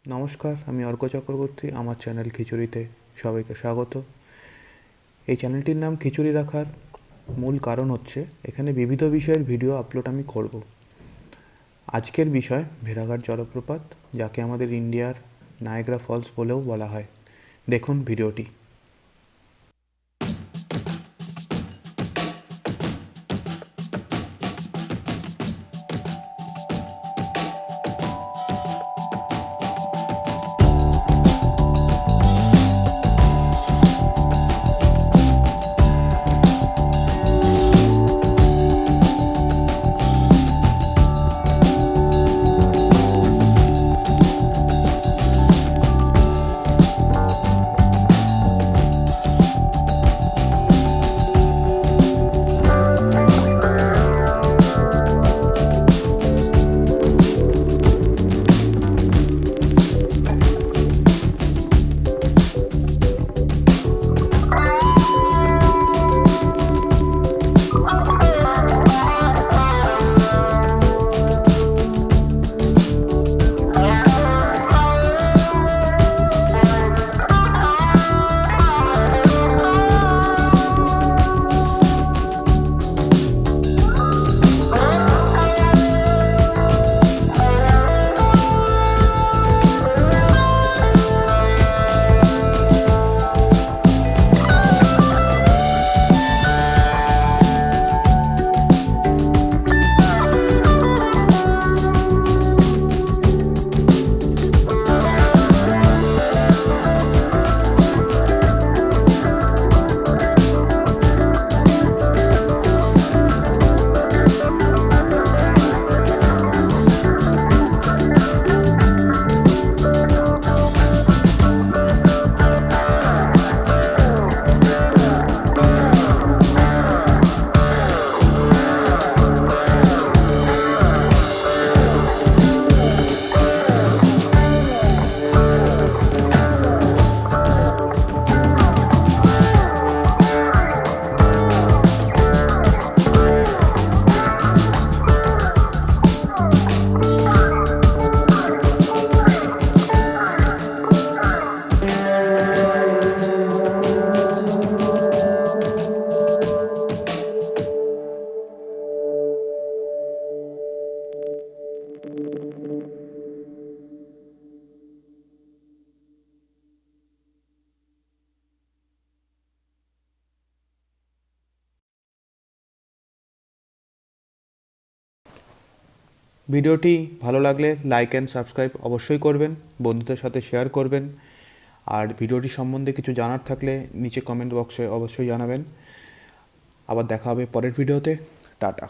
নমস্কার, আমি অর্ক চক্রবর্তী। আমার চ্যানেল খিচুড়িতে সবাইকে স্বাগত। এই চ্যানেলটির নাম খিচুড়ি রাখার মূল কারণ হচ্ছে এখানে বিবিধ বিষয়ের ভিডিও আপলোড আমি করব। আজকের বিষয় ভেড়াঘাট জলপ্রপাত, যাকে আমাদের ইন্ডিয়ার নায়াগ্রা ফলস বলেও বলা হয়। দেখুন ভিডিওটি। ভিডিওটি ভালো লাগলে লাইক অ্যান্ড সাবস্ক্রাইব অবশ্যই করবেন, বন্ধুদের সাথে শেয়ার করবেন। আর ভিডিওটি সম্বন্ধে কিছু জানার থাকলে নিচে কমেন্ট বক্সে অবশ্যই জানাবেন। আবার দেখা হবে পরের ভিডিওতে। টাটা।